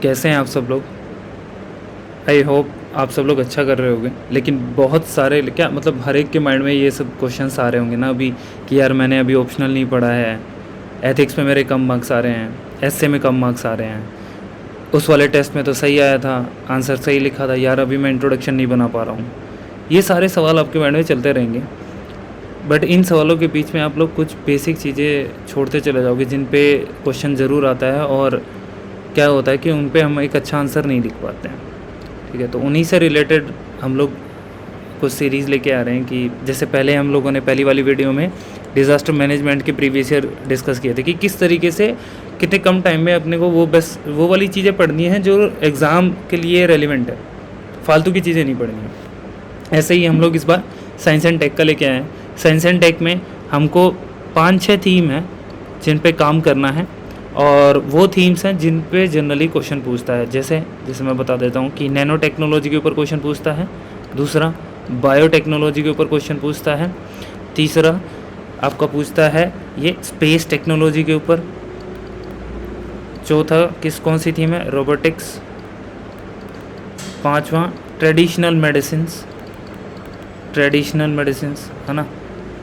कैसे हैं आप सब लोग। आई होप आप सब लोग अच्छा कर रहे होंगे। लेकिन बहुत सारे क्या मतलब हर एक के माइंड में ये सब क्वेश्चंस आ रहे होंगे ना अभी कि यार मैंने अभी ऑप्शनल नहीं पढ़ा है, एथिक्स में मेरे कम मार्क्स आ रहे हैं, एसए में कम मार्क्स आ रहे हैं, उस वाले टेस्ट में तो सही आया था, आंसर सही लिखा था, यार अभी मैं इंट्रोडक्शन नहीं बना पा रहा हूँ। ये सारे सवाल आपके माइंड में चलते रहेंगे। बट इन सवालों के बीच में आप लोग कुछ बेसिक चीज़ें छोड़ते चले जाओगे जिन पे क्वेश्चन ज़रूर आता है और क्या होता है कि उन पे हम एक अच्छा आंसर नहीं लिख पाते हैं। ठीक है, तो उन्हीं से रिलेटेड हम लोग कुछ सीरीज़ लेके आ रहे हैं कि जैसे पहले हम लोगों ने पहली वाली वीडियो में डिज़ास्टर मैनेजमेंट के प्रीवियस ईयर डिस्कस किए थे कि किस तरीके से कितने कम टाइम में अपने को वो वाली चीज़ें पढ़नी है जो एग्ज़ाम के लिए रेलिवेंट है, फालतू की चीज़ें नहीं पढ़नी है। ऐसे ही हम लोग इस बार साइंस एंड टेक का लेके आए हैं। साइंस एंड टेक में हमको 5-6 थीम है जिन पे काम करना है और वो थीम्स हैं जिन पे जनरली क्वेश्चन पूछता है। जैसे मैं बता देता हूँ कि नैनो टेक्नोलॉजी के ऊपर क्वेश्चन पूछता है, दूसरा बायोटेक्नोलॉजी के ऊपर क्वेश्चन पूछता है, तीसरा आपका पूछता है ये स्पेस टेक्नोलॉजी के ऊपर, चौथा कौन सी थीम है, रोबोटिक्स, पांचवा ट्रेडिशनल मेडिसिन्स है ना।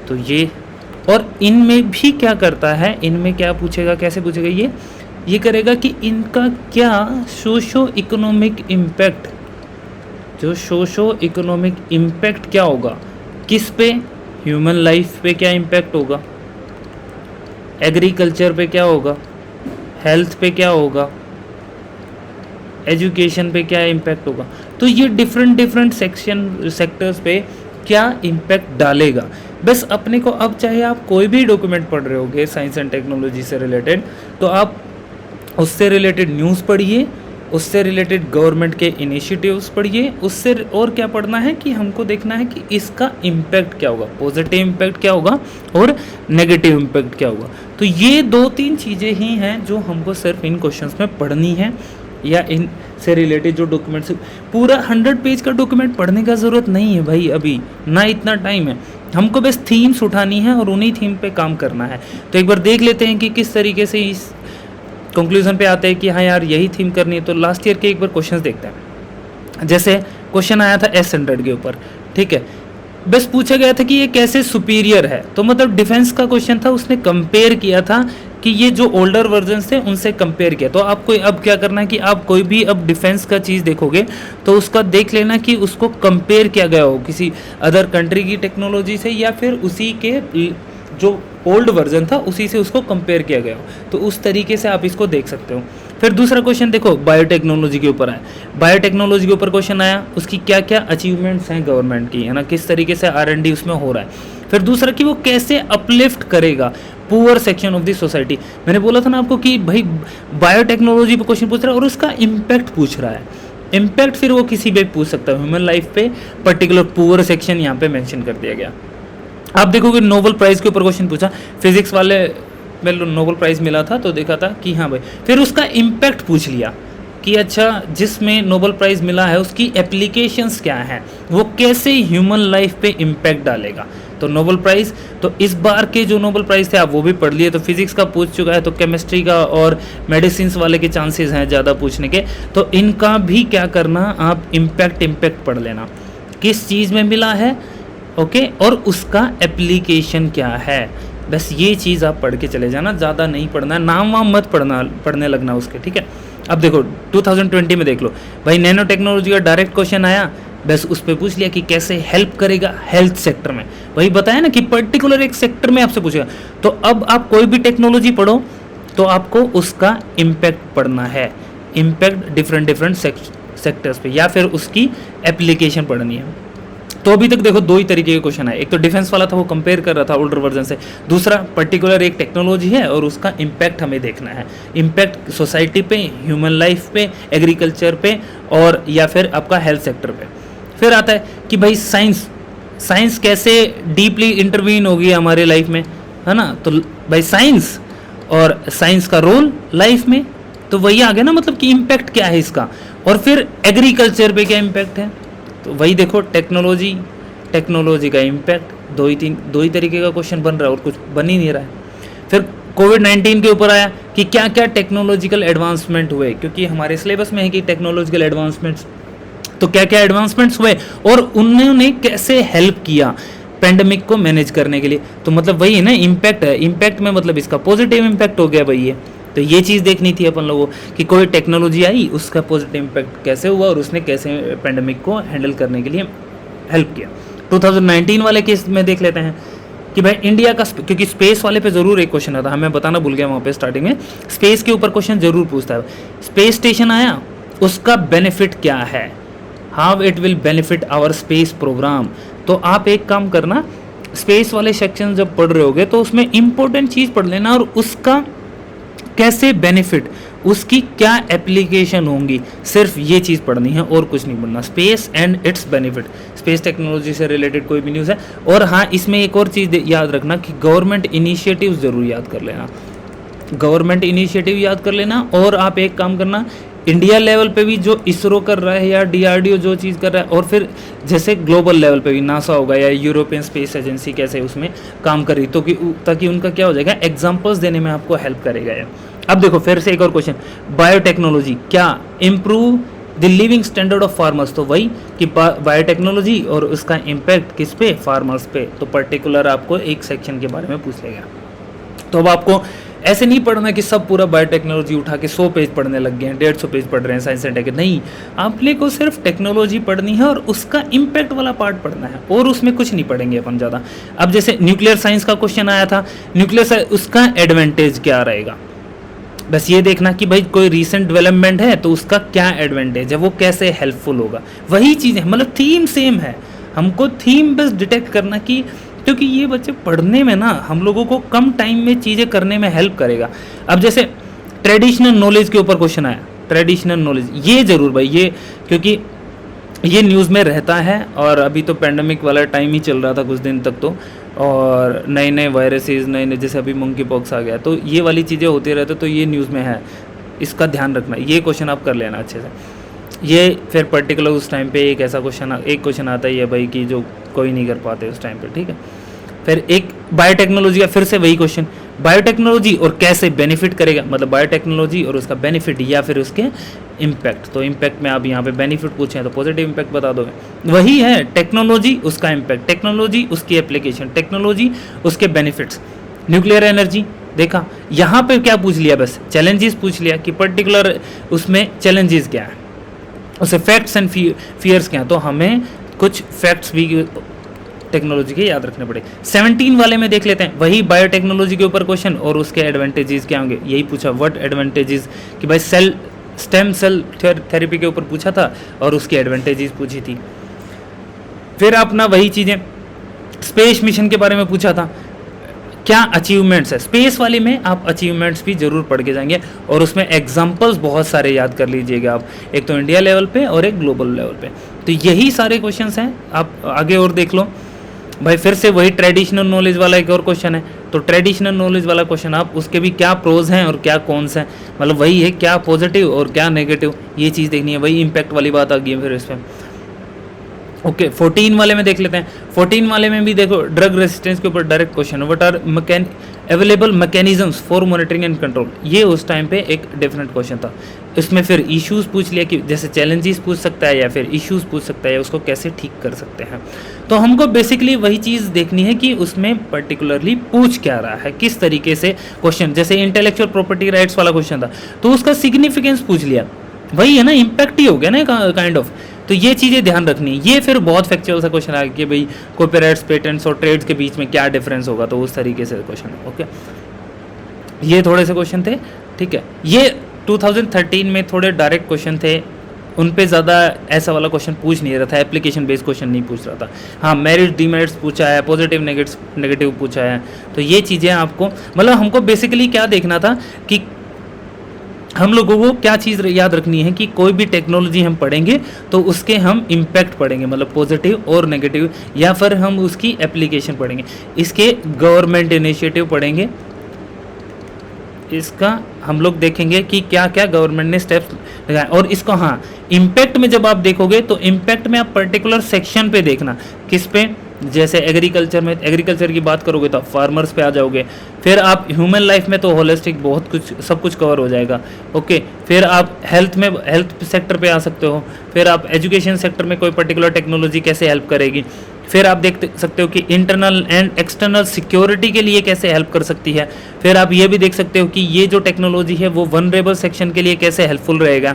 तो ये और इनमें भी क्या करता है, इनमें क्या पूछेगा, कैसे पूछेगा, ये करेगा कि इनका क्या सोशो इकोनॉमिक इम्पैक्ट क्या होगा, किस पे, ह्यूमन लाइफ पे क्या इम्पैक्ट होगा, एग्रीकल्चर पे क्या होगा, हेल्थ पे क्या होगा, एजुकेशन पे क्या इम्पैक्ट होगा। तो ये डिफरेंट सेक्टर्स पे क्या इम्पैक्ट डालेगा। बस अपने को अब चाहे आप कोई भी डॉक्यूमेंट पढ़ रहे होगे साइंस एंड टेक्नोलॉजी से रिलेटेड, तो आप उससे रिलेटेड न्यूज़ पढ़िए, उससे रिलेटेड गवर्नमेंट के इनिशिएटिव्स पढ़िए, उससे और क्या पढ़ना है कि हमको देखना है कि इसका इम्पैक्ट क्या होगा, पॉजिटिव इम्पैक्ट क्या होगा और नेगेटिव इम्पैक्ट क्या होगा। तो ये 2-3 चीज़ें ही हैं जो हमको सिर्फ इन क्वेश्चंस में पढ़नी है, या इन से रिलेटेड जो डॉक्यूमेंट्स, पूरा 100 पेज का डॉक्यूमेंट पढ़ने का ज़रूरत नहीं है भाई, अभी ना इतना टाइम है। हमको बस थीम्स उठानी है और उन्हीं थीम पे काम करना है। तो एक बार देख लेते हैं कि किस तरीके से इस कंक्लूजन पे आते हैं कि हाँ यार यही थीम करनी है। तो लास्ट ईयर के एक बार क्वेश्चंस देखते हैं। जैसे क्वेश्चन आया था S100 के ऊपर, ठीक है, बस पूछा गया था कि ये कैसे सुपीरियर है। तो मतलब डिफेंस का क्वेश्चन था, उसने कंपेयर किया था कि ये जो ओल्डर वर्जन थे उनसे कंपेयर किया। तो आपको अब क्या करना है कि आप कोई भी अब डिफेंस का चीज़ देखोगे तो उसका देख लेना कि उसको कंपेयर किया गया हो किसी अदर कंट्री की टेक्नोलॉजी से, या फिर उसी के जो ओल्ड वर्जन था उसी से उसको कंपेयर किया गया हो। तो उस तरीके से आप इसको देख सकते हो। फिर दूसरा क्वेश्चन देखो, बायोटेक्नोलॉजी के ऊपर आया। बायोटेक्नोलॉजी के ऊपर क्वेश्चन आया, उसकी क्या क्या अचीवमेंट्स हैं गवर्नमेंट की, है ना, किस तरीके से R&D उसमें हो रहा है। फिर दूसरा कि वो कैसे अपलिफ्ट करेगा poor section of the society. मैंने बोला था ना आपको कि भाई बायोटेक्नोलॉजी पे क्वेश्चन पूछ रहा है और उसका इम्पैक्ट पूछ रहा है। इम्पैक्ट फिर वो किसी पे पूछ सकता है, ह्यूमन लाइफ पे, पर्टिकुलर पुअर सेक्शन यहाँ पे मेंशन कर दिया गया। आप देखोगे नोबेल प्राइज़ के ऊपर क्वेश्चन पूछा, फिजिक्स वाले में नोबेल प्राइज़ मिला था तो देखा था कि हाँ भाई, फिर उसका इम्पैक्ट पूछ लिया कि अच्छा जिसमें नोबेल प्राइज़ मिला है उसकी एप्लीकेशंस क्या हैं, वो कैसे ह्यूमन लाइफ पे इम्पैक्ट डालेगा। तो नोबेल प्राइज़, तो इस बार के जो नोबेल प्राइज़ थे आप वो भी पढ़ लिए। तो फिजिक्स का पूछ चुका है, तो केमिस्ट्री का और मेडिसिन वाले के चांसेस हैं ज़्यादा पूछने के। तो इनका भी क्या करना, आप इम्पैक्ट पढ़ लेना, किस चीज़ में मिला है, ओके, और उसका एप्लीकेशन क्या है। बस ये चीज़ आप पढ़ के चले जाना, ज़्यादा नहीं पढ़ना, नाम वाम मत पढ़ने लगना उसके, ठीक है। अब देखो 2020 में देख लो भाई, नैनो टेक्नोलॉजी का डायरेक्ट क्वेश्चन आया, बस उस पर पूछ लिया कि कैसे हेल्प करेगा हेल्थ सेक्टर में। वही बताया ना कि पर्टिकुलर एक सेक्टर में आपसे पूछेगा। तो अब आप कोई भी टेक्नोलॉजी पढ़ो तो आपको उसका इम्पैक्ट पढ़ना है, इम्पैक्ट डिफरेंट सेक्टर्स पे, या फिर उसकी एप्लीकेशन पढ़नी है। तो अभी तक देखो 2 ही तरीके के क्वेश्चन है, एक तो डिफेंस वाला था, वो कंपेयर कर रहा था ओल्डर वर्जन से, दूसरा पर्टिकुलर एक टेक्नोलॉजी है और उसका इम्पैक्ट हमें देखना है, इम्पैक्ट सोसाइटी पे, ह्यूमन लाइफ पे, एग्रीकल्चर पे, और या फिर आपका हेल्थ सेक्टर पे। फिर आता है कि भाई साइंस कैसे डीपली इंटरवीन होगी हमारे लाइफ में, है ना। तो भाई साइंस और साइंस का रोल लाइफ में, तो वही आ गया ना, मतलब कि इम्पैक्ट क्या है इसका। और फिर एग्रीकल्चर पे क्या इम्पैक्ट है, तो वही देखो टेक्नोलॉजी का इम्पैक्ट, दो ही तरीके का क्वेश्चन बन रहा है और कुछ बन ही नहीं रहा है। फिर कोविड-19 के ऊपर आया कि क्या क्या टेक्नोलॉजिकल एडवांसमेंट हुए, क्योंकि हमारे सिलेबस में है कि टेक्नोलॉजिकल एडवांसमेंट्स, तो क्या क्या एडवांसमेंट्स हुए और उन्होंने कैसे हेल्प किया पेंडेमिक को मैनेज करने के लिए। तो मतलब वही है ना, इम्पैक्ट है, इम्पैक्ट में मतलब इसका पॉजिटिव इम्पैक्ट हो गया भाई ये। तो ये चीज़ देखनी थी अपन लोगों कि कोई टेक्नोलॉजी आई, उसका पॉजिटिव इम्पैक्ट कैसे हुआ और उसने कैसे पेंडेमिक को हैंडल करने के लिए हेल्प किया। 2019 वाले केस में देख लेते हैं कि भाई इंडिया का, क्योंकि स्पेस वाले पे ज़रूर एक क्वेश्चन आता है, हमें बताना भूल गया वहाँ पे स्टार्टिंग में, स्पेस के ऊपर क्वेश्चन ज़रूर पूछता है। स्पेस स्टेशन आया, उसका बेनिफिट क्या है, how it will benefit our space programme. तो आप एक काम करना, स्पेस वाले सेक्शन जब पढ़ रहे होगे तो उसमें इंपॉर्टेंट चीज़ पढ़ लेना और उसका कैसे बेनिफिट, उसकी क्या एप्लीकेशन होंगी, सिर्फ ये चीज़ पढ़नी है और कुछ नहीं पढ़ना। Space and it's benefit, space technology से रिलेटेड कोई भी न्यूज़ है। और हाँ, इसमें एक और चीज़ याद रखना कि गवर्नमेंट इनिशिएटिव ज़रूर याद कर लेना, गवर्नमेंट इनिशिएटिव याद कर लेना। और आप एक काम करना, इंडिया लेवल पे भी जो इसरो कर रहा है या डीआरडीओ जो चीज़ कर रहा है, और फिर जैसे ग्लोबल लेवल पे भी नासा होगा या यूरोपियन स्पेस एजेंसी कैसे उसमें काम कर रही, तो ताकि उनका क्या हो जाएगा, एग्जांपल्स देने में आपको हेल्प करेगा ये। अब देखो फिर से एक और क्वेश्चन, बायोटेक्नोलॉजी क्या improve the living standard of farmers. तो वही कि बायोटेक्नोलॉजी और उसका इम्पैक्ट किस पे, फार्मर्स पे। तो पर्टिकुलर आपको एक सेक्शन के बारे में पूछ लेगा। तो अब आपको ऐसे नहीं पढ़ना कि सब पूरा बायोटेक्नोलॉजी उठा के 100 पेज पढ़ने लग गए हैं, 150 पेज पढ़ रहे हैं साइंस एंड टेक, नहीं, आपने को सिर्फ टेक्नोलॉजी पढ़नी है और उसका इम्पैक्ट वाला पार्ट पढ़ना है, और उसमें कुछ नहीं पढ़ेंगे अपन ज़्यादा। अब जैसे न्यूक्लियर साइंस का क्वेश्चन आया था, न्यूक्लियर साइंस उसका एडवांटेज क्या रहेगा, बस ये देखना कि भाई कोई रीसेंट डेवलपमेंट है तो उसका क्या एडवांटेज है, वो कैसे हेल्पफुल होगा। वही चीज़ें, मतलब थीम सेम है, हमको थीम बस डिटेक्ट करना कि, क्योंकि ये बच्चे पढ़ने में ना हम लोगों को कम टाइम में चीज़ें करने में हेल्प करेगा। अब जैसे ट्रेडिशनल नॉलेज के ऊपर क्वेश्चन आया, ट्रेडिशनल नॉलेज ये ज़रूर भाई, ये क्योंकि ये न्यूज़ में रहता है, और अभी तो पेंडेमिक वाला टाइम ही चल रहा था कुछ दिन तक तो, और नए नए वायरसेस, नए नए, जैसे अभी मंकी पॉक्स आ गया, तो ये वाली चीज़ें होती रहती, तो ये न्यूज़ में है, इसका ध्यान रखना। ये क्वेश्चन आप कर लेना अच्छे से। ये फिर पर्टिकुलर उस टाइम पे एक ऐसा क्वेश्चन आता ही है भाई कि जो कोई नहीं कर पाते उस टाइम पे, ठीक है। फिर एक बायोटेक्नोलॉजी का फिर से वही क्वेश्चन, बायोटेक्नोलॉजी और कैसे बेनिफिट करेगा, मतलब बायोटेक्नोलॉजी और उसका बेनिफिट या फिर उसके इम्पैक्ट। तो इम्पैक्ट में आप यहाँ पे बेनिफिट पूछे हैं तो पॉजिटिव इम्पैक्ट बता दोगे। वही है, टेक्नोलॉजी उसका इम्पैक्ट, टेक्नोलॉजी उसकी एप्लीकेशन, टेक्नोलॉजी उसके बेनिफिट्स। न्यूक्लियर एनर्जी देखा, यहाँ पे क्या पूछ लिया, बस चैलेंजेस पूछ लिया कि पर्टिकुलर उसमें चैलेंजेस क्या है, उसे फैक्ट्स एंड फियर्स क्या है। तो हमें कुछ फैक्ट्स भी टेक्नोलॉजी के याद रखने पड़े। 17 वाले में देख लेते हैं, वही बायोटेक्नोलॉजी के ऊपर क्वेश्चन और उसके एडवांटेजेस क्या होंगे, यही पूछा, व्हाट एडवांटेजेस, कि भाई स्टेम सेल थेरेपी के ऊपर पूछा था और उसकी एडवांटेजेस पूछी थी। फिर अपना वही चीज़ें, स्पेस मिशन के बारे में पूछा था, क्या अचीवमेंट्स है स्पेस वाले में, आप अचीवमेंट्स भी जरूर पढ़ के जाएंगे और उसमें एग्जांपल्स बहुत सारे याद कर लीजिएगा आप, एक तो इंडिया लेवल पे और एक ग्लोबल लेवल पे। तो यही सारे क्वेश्चंस हैं, आप आगे और देख लो भाई। फिर से वही ट्रेडिशनल नॉलेज वाला एक और क्वेश्चन है, तो ट्रेडिशनल नॉलेज वाला क्वेश्चन आप उसके भी क्या प्रोज हैं और क्या कॉन्स हैं, मतलब वही है क्या पॉजिटिव और क्या नेगेटिव, ये चीज़ देखनी है। वही इम्पैक्ट वाली बात आ गई है फिर इस पर। ओके 14 वाले में देख लेते हैं। 14 वाले में भी देखो, ड्रग रेसिस्टेंस के ऊपर डायरेक्ट क्वेश्चन है, what are available mechanisms for monitoring and control. ये उस टाइम पे एक डिफरेंट क्वेश्चन था। इसमें फिर इश्यूज पूछ लिया कि जैसे चैलेंजेस पूछ सकता है या फिर इश्यूज पूछ सकता है, उसको कैसे ठीक कर सकते हैं। तो हमको बेसिकली वही चीज़ देखनी है कि उसमें पर्टिकुलरली पूछ क्या रहा है, किस तरीके से क्वेश्चन। जैसे इंटेलेक्चुअल प्रॉपर्टी राइट्स वाला क्वेश्चन था तो उसका सिग्निफिकेंस पूछ लिया, वही है ना, इम्पैक्ट ही हो गया ना काइंड ऑफ। तो ये चीज़ें ध्यान रखनी है। ये फिर बहुत फैक्चुअल सा क्वेश्चन आ गया कि भाई कॉपीराइट्स, पेटेंट्स और ट्रेड्स के बीच में क्या डिफरेंस होगा, तो उस तरीके से क्वेश्चन है। ओके, ये थोड़े से क्वेश्चन थे, ठीक है। ये 2013 में थोड़े डायरेक्ट क्वेश्चन थे, उन पे ज़्यादा ऐसा वाला क्वेश्चन पूछ नहीं रहा था, एप्लीकेशन बेस्ड क्वेश्चन नहीं पूछ रहा था। हाँ, मेरिट डीमेरिट्स पूछा है, पॉजिटिव नेगेटिव पूछा है। तो ये चीज़ें आपको, मतलब हमको बेसिकली क्या देखना था कि हम लोगों को क्या चीज़ याद रखनी है कि कोई भी टेक्नोलॉजी हम पढ़ेंगे तो उसके हम इम्पैक्ट पढ़ेंगे, मतलब पॉजिटिव और नेगेटिव, या फिर हम उसकी एप्लीकेशन पढ़ेंगे, इसके गवर्नमेंट इनिशिएटिव पढ़ेंगे, इसका हम लोग देखेंगे कि क्या क्या गवर्नमेंट ने स्टेप्स लगाए। और इसको हाँ, इम्पैक्ट में जब आप देखोगे तो इम्पैक्ट में आप पर्टिकुलर सेक्शन पे देखना, किस पे, जैसे एग्रीकल्चर की बात करोगे तो आप फार्मर्स पे आ जाओगे। फिर आप ह्यूमन लाइफ में तो होलिस्टिक बहुत कुछ सब कुछ कवर हो जाएगा। ओके, फिर आप हेल्थ सेक्टर पे आ सकते हो। फिर आप एजुकेशन सेक्टर में कोई पर्टिकुलर टेक्नोलॉजी कैसे हेल्प करेगी। फिर आप देख सकते हो कि इंटरनल एंड एक्सटर्नल सिक्योरिटी के लिए कैसे हेल्प कर सकती है। फिर आप ये भी देख सकते हो कि ये जो टेक्नोलॉजी है वो वनरेबल सेक्शन के लिए कैसे हेल्पफुल रहेगा।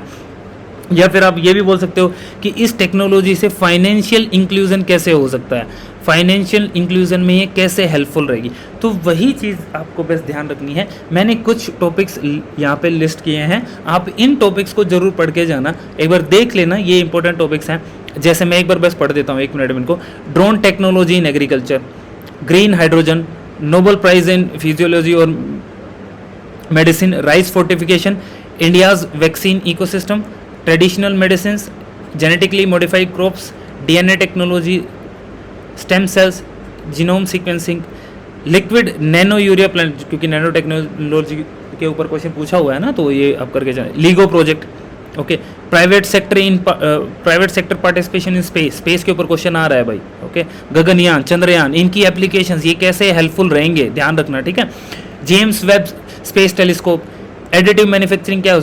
या फिर आप ये भी बोल सकते हो कि इस टेक्नोलॉजी से फाइनेंशियल इंक्लूजन कैसे हो सकता है, फाइनेंशियल इंक्लूजन में ये कैसे हेल्पफुल रहेगी। तो वही चीज़ आपको बस ध्यान रखनी है। मैंने कुछ टॉपिक्स यहाँ पे लिस्ट किए हैं, आप इन टॉपिक्स को जरूर पढ़ के जाना, एक बार देख लेना, ये इंपॉर्टेंट टॉपिक्स हैं। जैसे मैं एक बार बस पढ़ देता हूँ, 1 मिनट में इनको। Drone technology in agriculture, green hydrogen, Nobel prize in physiology और medicine, rice fortification, India's vaccine ecosystem, traditional medicine, genetically modified crops, DNA technology, stem cells, genome sequencing, liquid nano urea plant, क्योंकि nano technology के ऊपर question पूछा हुआ है ना, तो ये आप करके जाए। LIGO project, okay. Private sector participation in space के ऊपर क्वेश्चन आ रहा है भाई। ओके, गगनयान, चंद्रयान, इनकी एप्लीकेशंस ये कैसे हेल्पफुल रहेंगे, ध्यान रखना, ठीक है। James Webb space telescope, additive manufacturing क्या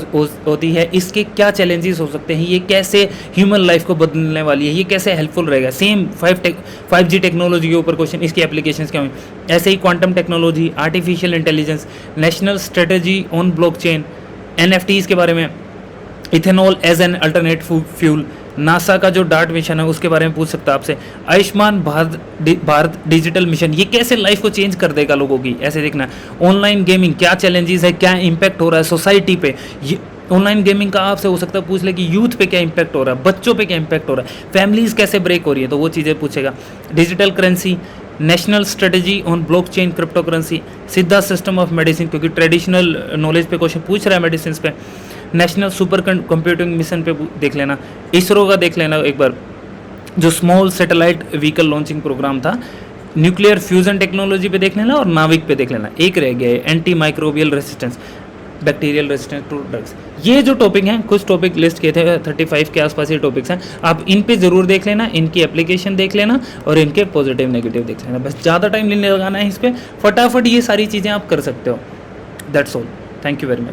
होती है, इसके क्या चैलेंजेस हो सकते हैं, ये कैसे ह्यूमन लाइफ को बदलने वाली है, ये कैसे हेल्पफुल रहेगा। सेम 5G टेक्नोलॉजी के ऊपर क्वेश्चन, इसकी एप्लीकेशंस क्या होंगी। ऐसे ही quantum technology, artificial intelligence, national strategy on blockchain, NFTs के बारे में, ethanol as an alternate fuel, NASA का जो डार्ट मिशन है उसके बारे में पूछ सकता है आपसे। आयुष्मान भारत डिजिटल मिशन, ये कैसे लाइफ को चेंज कर देगा लोगों की, ऐसे देखना है। ऑनलाइन गेमिंग, क्या चैलेंजेस है, क्या इम्पैक्ट हो रहा है सोसाइटी पे। ये ऑनलाइन गेमिंग का आपसे हो सकता है पूछ ले कि यूथ पे क्या इम्पैक्ट हो रहा है, बच्चों पे क्या इम्पैक्ट हो रहा है, फैमिलीज कैसे ब्रेक हो रही है, तो वो चीज़ें पूछेगा। Digital currency, national strategy on blockchain, crypto currency, सीधा सिस्टम ऑफ मेडिसिन, क्योंकि ट्रेडिशनल नॉलेज पे क्वेश्चन पूछ रहा है मेडिसिन पे। नेशनल सुपर कंप्यूटिंग मिशन पे देख लेना। इसरो का देख लेना एक बार, जो small satellite vehicle launching programme था। न्यूक्लियर फ्यूजन टेक्नोलॉजी पे देख लेना और नाविक पे देख लेना। एक रह गया है anti microbial resistance, bacterial resistance to drugs. ये जो टॉपिक हैं, कुछ टॉपिक लिस्ट किए थे, 35 के आसपास ये टॉपिक्स हैं, आप इन पे ज़रूर देख लेना, इनकी एप्लीकेशन देख लेना और इनके पॉजिटिव नेगेटिव देख लेना। बस ज़्यादा टाइम नहीं लगाना है इस पर, फटाफट ये सारी चीज़ें आप कर सकते हो। That's all, thank you very much.